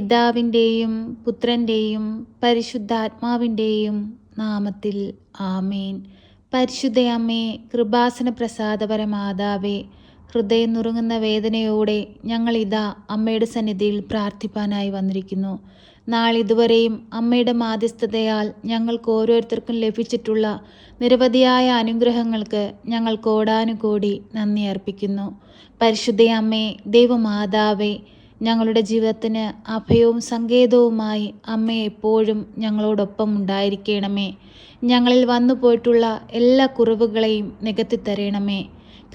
പിതാവിൻ്റെയും പുത്രൻ്റെയും പരിശുദ്ധാത്മാവിൻ്റെയും നാമത്തിൽ ആമേൻ. പരിശുദ്ധ അമ്മേ, കൃപാസന പ്രസാദപര മാതാവേ, ഹൃദയം നുറുങ്ങുന്ന വേദനയോടെ ഞങ്ങളിതാ അമ്മയുടെ സന്നിധിയിൽ പ്രാർത്ഥിപ്പാനായി വന്നിരിക്കുന്നു. നാളിതുവരെയും അമ്മയുടെ മാധ്യസ്ഥതയാൽ ഞങ്ങൾക്ക് ഓരോരുത്തർക്കും ലഭിച്ചിട്ടുള്ള നിരവധിയായ അനുഗ്രഹങ്ങൾക്ക് ഞങ്ങൾ കോടാനുകോടി നന്ദി അർപ്പിക്കുന്നു. പരിശുദ്ധ അമ്മേ, ദൈവമാതാവേ, ഞങ്ങളുടെ ജീവിതത്തിന് അഭയവും സങ്കേതവുമായി അമ്മ എപ്പോഴും ഞങ്ങളോടൊപ്പം ഉണ്ടായിരിക്കണമേ. ഞങ്ങളിൽ വന്നു പോയിട്ടുള്ള എല്ലാ കുറവുകളെയും നികത്തിത്തരണമേ.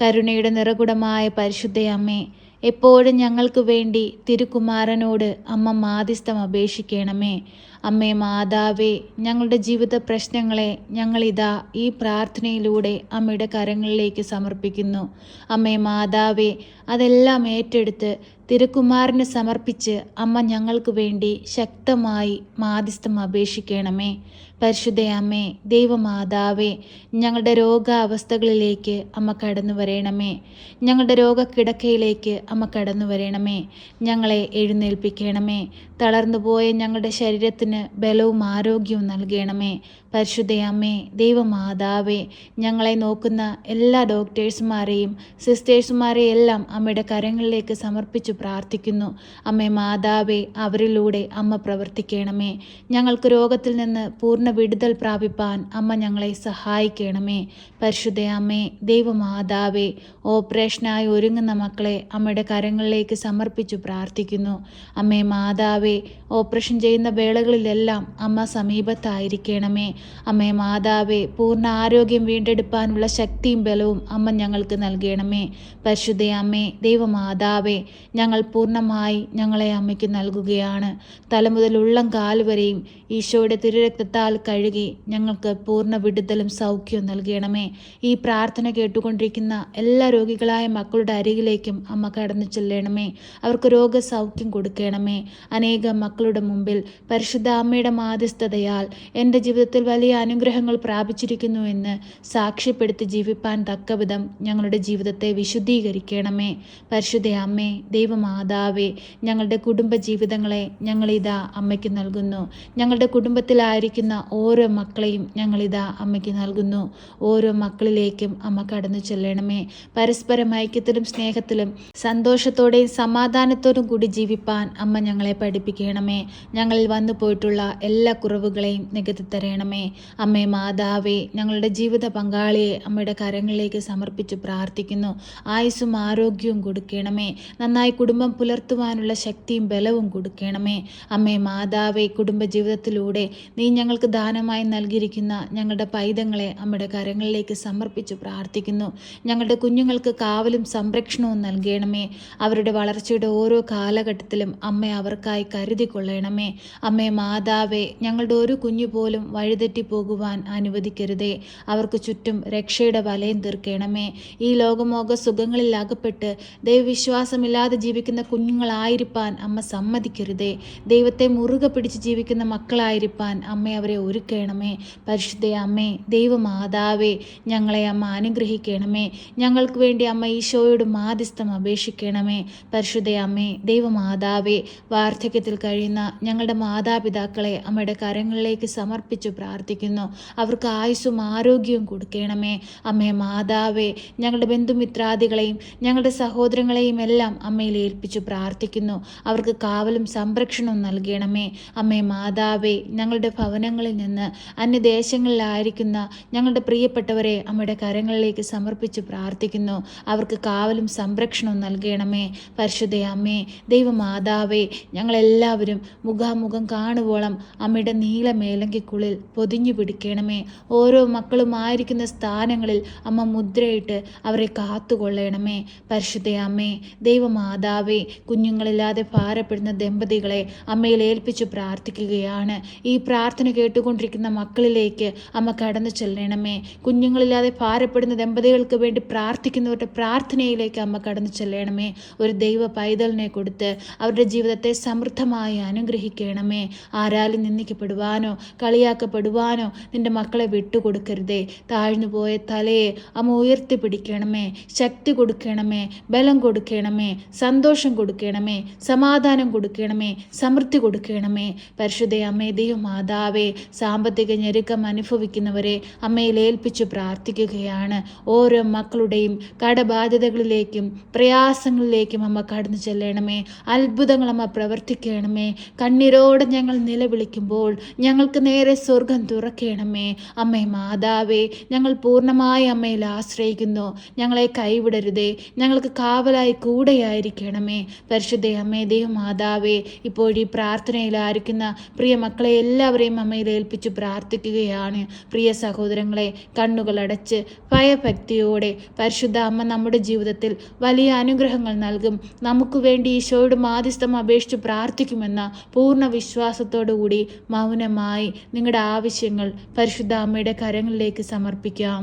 കരുണയുടെ നിറകുടമായ പരിശുദ്ധ അമ്മേ, എപ്പോഴും ഞങ്ങൾക്ക് വേണ്ടി തിരുക്കുമാരനോട് അമ്മ മാധ്യസ്ഥം അപേക്ഷിക്കണമേ. അമ്മേ മാതാവേ, ഞങ്ങളുടെ ജീവിത പ്രശ്നങ്ങളെ ഞങ്ങളിതാ ഈ പ്രാർത്ഥനയിലൂടെ അമ്മയുടെ കരങ്ങളിലേക്ക് സമർപ്പിക്കുന്നു. അമ്മേ മാതാവേ, അതെല്ലാം ഏറ്റെടുത്ത് തിരുക്കുമാരന് സമർപ്പിച്ച് അമ്മ ഞങ്ങൾക്ക് വേണ്ടി ശക്തമായി മാധ്യസ്ഥം അപേക്ഷിക്കണമേ. പരിശുദ്ധ അമ്മേ, ദൈവമാതാവേ, ഞങ്ങളുടെ രോഗാവസ്ഥകളിലേക്ക് അമ്മ കടന്നു വരണമേ. ഞങ്ങളുടെ രോഗക്കിടക്കയിലേക്ക് അമ്മ കടന്നു വരണമേ. ഞങ്ങളെ എഴുന്നേൽപ്പിക്കണമേ. തളർന്നുപോയ ഞങ്ങളുടെ ശരീരത്തിന് ബലവും ആരോഗ്യവും നൽകണമേ. പരിശുദ്ധ അമ്മേ, ദൈവമാതാവേ, ഞങ്ങളെ നോക്കുന്ന എല്ലാ ഡോക്ടേഴ്സുമാരെയും സിസ്റ്റേഴ്സുമാരെയും എല്ലാം അമ്മയുടെ കരങ്ങളിലേക്ക് സമർപ്പിച്ചു പ്രാർത്ഥിക്കുന്നു. അമ്മേ മാതാവേ, അവരിലൂടെ അമ്മ പ്രവർത്തിക്കണമേ. ഞങ്ങൾക്ക് രോഗത്തിൽ നിന്ന് പൂർണ്ണ വിടുതൽ പ്രാപിപ്പാൻ അമ്മ ഞങ്ങളെ സഹായിക്കണമേ. പരിശുദ്ധ അമ്മേ, ദൈവമാതാവേ, ഓപ്പറേഷനായി ഒരുങ്ങുന്ന മക്കളെ അമ്മയുടെ കരങ്ങളിലേക്ക് സമർപ്പിച്ചു പ്രാർത്ഥിക്കുന്നു. അമ്മേ മാതാവേ, ഓപ്പറേഷൻ ചെയ്യുന്ന വേളകളിലെല്ലാം അമ്മ സമീപത്തായിരിക്കണമേ. അമ്മേ മാതാവേ, പൂർണ്ണ ആരോഗ്യം വീണ്ടെടുപ്പാനുള്ള ശക്തിയും ബലവും അമ്മ ഞങ്ങൾക്ക് നൽകണമേ. പരിശുദ്ധ അമ്മേ, ദൈവമാതാവേ, ഞങ്ങൾ പൂർണ്ണമായി ഞങ്ങളെ അമ്മയ്ക്ക് നൽകുകയാണ്. തലമുതൽ ഉള്ളം കാലുവരെയും ഈശോയുടെ തിരുരക്തത്താൽ കഴുകി ഞങ്ങൾക്ക് പൂർണ്ണ വിടുതലും സൗഖ്യവും നൽകണമേ. ഈ പ്രാർത്ഥന കേട്ടുകൊണ്ടിരിക്കുന്ന എല്ലാ രോഗികളായ മക്കളുടെ അരികിലേക്കും അമ്മ കടന്നു ചെല്ലണമേ. അവർക്ക് രോഗസൗഖ്യം കൊടുക്കണമേ. അനേകം മക്കളുടെ മുമ്പിൽ പരിശുദ്ധ അമ്മയുടെ മാധ്യസ്ഥതയാൽ എൻ്റെ ജീവിതത്തിൽ വലിയ അനുഗ്രഹങ്ങൾ പ്രാപിച്ചിരിക്കുന്നു എന്ന് സാക്ഷ്യപ്പെടുത്തി ജീവിപ്പാൻ തക്കവിധം ഞങ്ങളുടെ ജീവിതത്തെ വിശുദ്ധീകരിക്കണമേ. പരിശുദ്ധ അമ്മേ, ദൈവമാതാവേ, ഞങ്ങളുടെ കുടുംബ ജീവിതങ്ങളെ ഞങ്ങളിതാ അമ്മയ്ക്ക് നൽകുന്നു. ഞങ്ങളുടെ കുടുംബത്തിലായിരിക്കുന്ന ഓരോ മക്കളെയും ഞങ്ങളിതാ അമ്മയ്ക്ക് നൽകുന്നു. ഓരോ മക്കളിലേക്കും അമ്മ കടന്നു ചെല്ലണമേ. പരസ്പരം ഐക്യത്തിലും സ്നേഹത്തിലും സന്തോഷത്തോടെയും സമാധാനത്തോടും കൂടി ജീവിപ്പാൻ അമ്മ ഞങ്ങളെ പഠിപ്പിക്കണമേ. ഞങ്ങളിൽ വന്നു പോയിട്ടുള്ള എല്ലാ കുറവുകളെയും നികത്തി തരണമേ. അമ്മേ മാതാവേ, ഞങ്ങളുടെ ജീവിത പങ്കാളിയെ അമ്മയുടെ കരങ്ങളിലേക്ക് സമർപ്പിച്ച് പ്രാർത്ഥിക്കുന്നു. ആയുസ്സും ആരോഗ്യവും കൊടുക്കണമേ. നന്നായി കുടുംബം പുലർത്തുവാനുള്ള ശക്തിയും ബലവും കൊടുക്കണമേ. അമ്മേ മാതാവേ, കുടുംബജീവിതത്തിലൂടെ നീ ഞങ്ങൾക്ക് ദാനമായി നൽകിയിരിക്കുന്ന ഞങ്ങളുടെ പൈതങ്ങളെ അമ്മയുടെ കരങ്ങളിലേക്ക് സമർപ്പിച്ച് പ്രാർത്ഥിക്കുന്നു. ഞങ്ങളുടെ കുഞ്ഞുങ്ങൾക്ക് കാവലും സംരക്ഷണവും നൽകണമേ. അവരുടെ വളർച്ചയുടെ ഓരോ കാലഘട്ടത്തിലും അമ്മ അവർക്കായി കരുതി കൊള്ളണമേ. അമ്മേ മാതാവേ, ഞങ്ങളുടെ ഒരു കുഞ്ഞു പോലും വഴിതെറ്റി പോകുവാൻ അനുവദിക്കരുതേ. അവർക്ക് ചുറ്റും രക്ഷയുടെ വലയം തീർക്കണമേ. ഈ ലോകമോക സുഖങ്ങളിൽ അകപ്പെട്ട് ദൈവവിശ്വാസമില്ലാതെ ജീവിക്കുന്ന കുഞ്ഞുങ്ങളായിരിക്കാൻ അമ്മ സമ്മതിക്കരുതേ. ദൈവത്തെ മുറുകെ പിടിച്ച് ജീവിക്കുന്ന മക്കളായിരിക്കാൻ അമ്മ അവരെ ഒരുക്കണമേ. പരിശുദ്ധ അമ്മേ, ദൈവമാതാവേ, ഞങ്ങളെ അമ്മ അനുഗ്രഹിക്കണമേ. ഞങ്ങൾക്ക് വേണ്ടി അമ്മ ഈശോയോട് മാധ്യസ്ഥം അപേക്ഷിക്കണമേ. പരിശുദ്ധ അമ്മേ, ദൈവമാതാവേ, വാർദ്ധക്യത്തിൽ കഴിയുന്ന ഞങ്ങളുടെ മാതാപിതാക്കളെ അമ്മയുടെ കരങ്ങളിലേക്ക് സമർപ്പിച്ചു പ്രാർത്ഥിക്കുന്നു. അവർക്ക് ആയുസ്സും ആരോഗ്യവും കൊടുക്കണമേ. അമ്മേ മാതാവേ, ഞങ്ങളുടെ ബന്ധുമിത്രാദികളെയും ഞങ്ങളുടെ സഹോദരങ്ങളെയും എല്ലാം അമ്മയിൽ ഏൽപ്പിച്ചു പ്രാർത്ഥിക്കുന്നു. അവർക്ക് കാവലും സംരക്ഷണവും നൽകണമേ. അമ്മേ മാതാവേ, ഞങ്ങളുടെ ഭവനങ്ങളിൽ നിന്ന് അന്യദേശങ്ങളിലായിരിക്കുന്ന ഞങ്ങളുടെ പ്രിയപ്പെട്ടവരെ അമ്മയുടെ കരങ്ങളിലേക്ക് സമർപ്പിച്ച് പ്രാർത്ഥിക്കുന്നു. അവർക്ക് കാവലും സംരക്ഷണവും നൽകണമേ. പരിശുദ്ധ അമ്മേ, ദൈവമാതാവേ, ഞങ്ങളെല്ലാവരും മുഖാമുഖം കാണുവോളം അമ്മയുടെ നീല മേലങ്കിക്കുള്ളിൽ പൊതിഞ്ഞു പിടിക്കണമേ. ഓരോ മക്കളുമായിരിക്കുന്ന സ്ഥാനങ്ങളിൽ അമ്മ മുദ്രയിട്ട് അവരെ കാത്തുകൊള്ളണമേ. പരിശുദ്ധ അമ്മേ, ദൈവമാതാവേ, കുഞ്ഞുങ്ങളില്ലാതെ ഭാരപ്പെടുന്ന ദമ്പതികളെ അമ്മയിൽ ഏൽപ്പിച്ചു പ്രാർത്ഥിക്കുകയാണ്. ഈ പ്രാർത്ഥന കേട്ടുകൊണ്ടിരിക്കുന്ന മക്കളിലേക്ക് അമ്മ കടന്നു ചെല്ലണമേ. കുഞ്ഞുങ്ങളില്ലാതെ ഭാരപ്പെടുന്ന ദമ്പതികൾക്ക് വേണ്ടി പ്രാർത്ഥിക്കുന്നവരുടെ പ്രാർത്ഥനയിലേക്ക് അമ്മ കടന്നു ചെല്ലണമേ. ഒരു ദൈവ പൈതലിനെ കൊടുത്ത് അവരുടെ ജീവിതത്തെ സമൃദ്ധമായി അനുഗ്രഹിക്കണമേ. ആരാലും നിന്ദിക്കപ്പെടുവാനോ കളിയാക്കപ്പെടുവാനോ തൊടുവാനോ നിൻ്റെ മക്കളെ വിട്ടുകൊടുക്കരുതേ. താഴ്ന്നു പോയ തലയെ അമ്മ ഉയർത്തിപ്പിടിക്കണമേ. ശക്തി കൊടുക്കണമേ, ബലം കൊടുക്കണമേ, സന്തോഷം കൊടുക്കണമേ, സമാധാനം കൊടുക്കണമേ, സമൃദ്ധി കൊടുക്കണമേ. പരിശുദ്ധ അമ്മേ, ദൈവമാതാവേ, സാമ്പത്തിക ഞെരുക്കം അനുഭവിക്കുന്നവരെ അമ്മയിൽ ഏൽപ്പിച്ച് പ്രാർത്ഥിക്കുകയാണ്. ഓരോ മക്കളുടെയും കടബാധ്യതകളിലേക്കും പ്രയാസങ്ങളിലേക്കും അമ്മ കടന്നു ചെല്ലണമേ. അത്ഭുതങ്ങൾ അമ്മ പ്രവർത്തിക്കണമേ. കണ്ണീരോടെ ഞങ്ങൾ നിലവിളിക്കുമ്പോൾ ഞങ്ങൾക്ക് നേരെ സ്വർഗം തുറക്കണമേ. അമ്മേ മാതാവേ, ഞങ്ങൾ പൂർണ്ണമായി അമ്മയിൽ ആശ്രയിക്കുന്നു. ഞങ്ങളെ കൈവിടരുതേ. ഞങ്ങൾക്ക് കാവലായി കൂടെയായിരിക്കണമേ. പരിശുദ്ധ അമ്മേ, ദൈവമാതാവേ, ഇപ്പോഴീ പ്രാർത്ഥനയിലായിരിക്കുന്ന പ്രിയ മക്കളെ എല്ലാവരെയും അമ്മയിൽ ഏൽപ്പിച്ച് പ്രാർത്ഥിക്കുകയാണ്. പ്രിയ സഹോദരങ്ങളെ, കണ്ണുകളടച്ച് ഭയഭക്തിയോടെ പരിശുദ്ധ അമ്മ നമ്മുടെ ജീവിതത്തിൽ വലിയ അനുഗ്രഹങ്ങൾ നൽകും. നമുക്ക് വേണ്ടി ഈശോയുടെ മാധ്യസ്ഥം അപേക്ഷിച്ച് പ്രാർത്ഥിക്കുമെന്ന പൂർണ്ണ വിശ്വാസത്തോടു കൂടി മൗനമായി നിങ്ങളുടെ ആവശ്യങ്ങൾ പരിശുദ്ധ അമ്മയുടെ കരങ്ങളിലേക്ക് സമർപ്പിക്കാം.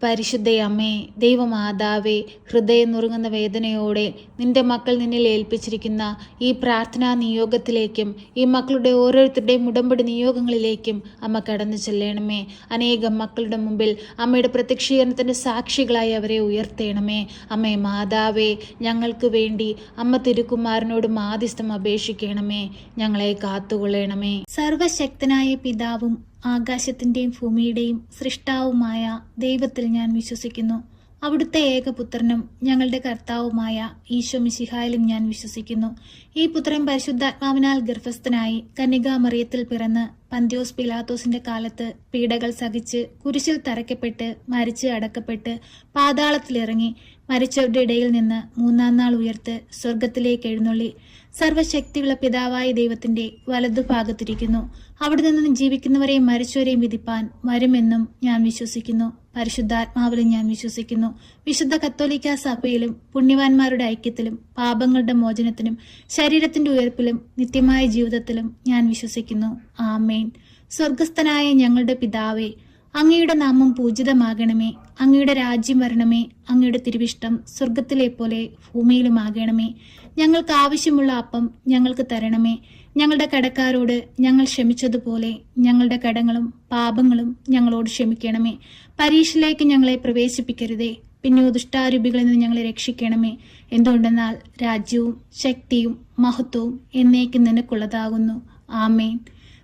പരിശുദ്ധ അമ്മേ, ദൈവമാതാവേ, ഹൃദയം നുറുങ്ങുന്ന വേദനയോടെ നിന്റെ മക്കൾ നിന്നിൽ ഏൽപ്പിച്ചിരിക്കുന്ന ഈ പ്രാർത്ഥനാ നിയോഗത്തിലേക്കും ഈ മക്കളുടെ ഓരോരുത്തരുടെയും ഉടമ്പടി നിയോഗങ്ങളിലേക്കും അമ്മ കടന്നു ചെല്ലണമേ. അനേകം മക്കളുടെ മുമ്പിൽ അമ്മയുടെ പ്രത്യക്ഷീകരണത്തിൻ്റെ സാക്ഷികളായി അവരെ ഉയർത്തേണമേ. അമ്മേ മാതാവേ, ഞങ്ങൾക്ക് വേണ്ടി അമ്മ തിരുക്കുമാരനോട് മാധ്യസ്ഥം അപേക്ഷിക്കണമേ. ഞങ്ങളെ കാത്തുകൊള്ളണമേ. സർവശക്തനായ പിതാവും ആകാശത്തിൻ്റെയും ഭൂമിയുടെയും സൃഷ്ടാവുമായ ദൈവത്തിൽ ഞാൻ വിശ്വസിക്കുന്നു. അവിടുത്തെ ഏകപുത്രനും ഞങ്ങളുടെ കർത്താവുമായ ഈശോ മിശിഹായിലും ഞാൻ വിശ്വസിക്കുന്നു. ഈ പുത്രൻ പരിശുദ്ധാത്മാവിനാൽ ഗർഭസ്ഥനായി കന്യകാമറിയത്തിൽ പിറന്ന് പന്ത്യോസ് പിലാത്തോസിന്റെ കാലത്ത് പീഡകൾ സഹിച്ച് കുരിശിൽ തറയ്ക്കപ്പെട്ട് മരിച്ച് അടക്കപ്പെട്ട് പാതാളത്തിലിറങ്ങി മരിച്ചവരുടെ ഇടയിൽ നിന്ന് മൂന്നാം നാൾ ഉയർത്ത് സ്വർഗത്തിലേക്ക് എഴുന്നള്ളി സർവശക്തിയുള്ള പിതാവായ ദൈവത്തിന്റെ വലതുഭാഗത്തിരിക്കുന്നു. അവിടെ നിന്ന് ജീവിക്കുന്നവരെയും മരിച്ചവരെയും വിധിപ്പാൻ വരുമെന്നും ഞാൻ വിശ്വസിക്കുന്നു. പരിശുദ്ധാത്മാവിലും ഞാൻ വിശ്വസിക്കുന്നു. വിശുദ്ധ കത്തോലിക്ക സഭയിലും പുണ്യവാന്മാരുടെ ഐക്യത്തിലും പാപങ്ങളുടെ മോചനത്തിനും ശരീരത്തിന്റെ ഉയർപ്പിലും നിത്യമായ ജീവിതത്തിലും ഞാൻ വിശ്വസിക്കുന്നു. ആമേൻ. സ്വർഗസ്ഥനായ ഞങ്ങളുടെ പിതാവേ, അങ്ങയുടെ നാമം പൂജിതമാകണമേ. അങ്ങയുടെ രാജ്യം വരണമേ. അങ്ങയുടെ തിരുവിഷ്ടം സ്വർഗത്തിലെ പോലെ ഭൂമിയിലുമാകണമേ. ഞങ്ങൾക്ക് ആവശ്യമുള്ള അപ്പം ഞങ്ങൾക്ക് തരണമേ. ഞങ്ങളുടെ കടക്കാരോട് ഞങ്ങൾ ക്ഷമിച്ചതുപോലെ ഞങ്ങളുടെ കടങ്ങളും പാപങ്ങളും ഞങ്ങളോട് ക്ഷമിക്കണമേ. പരീക്ഷയിലേക്ക് ഞങ്ങളെ പ്രവേശിപ്പിക്കരുതേ, പിന്നെയോ ദുഷ്ടാരൂപികളിൽ നിന്ന് ഞങ്ങളെ രക്ഷിക്കണമേ. എന്തുകൊണ്ടെന്നാൽ രാജ്യവും ശക്തിയും മഹത്വവും എന്നേക്കും നിനക്കുള്ളതാകുന്നു. ആമേൻ.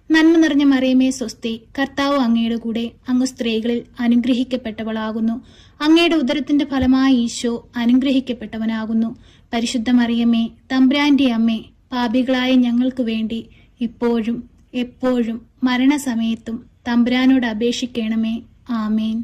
നന്മ നിറഞ്ഞ മറിയമേ സ്വസ്തി, കർത്താവ് അങ്ങയുടെ കൂടെ, അങ്ങ് സ്ത്രീകളിൽ അനുഗ്രഹിക്കപ്പെട്ടവളാകുന്നു. അങ്ങയുടെ ഉദരത്തിന്റെ ഫലമായ ഈശോ അനുഗ്രഹിക്കപ്പെട്ടവനാകുന്നു. പരിശുദ്ധ മറിയമേ, തമ്പുരാന്റെ അമ്മേ, പാപികളായ ഞങ്ങൾക്ക് വേണ്ടി ഇപ്പോഴും എപ്പോഴും മരണസമയത്തും തമ്പുരാനോട് അപേക്ഷിക്കണമേ. ആമേൻ.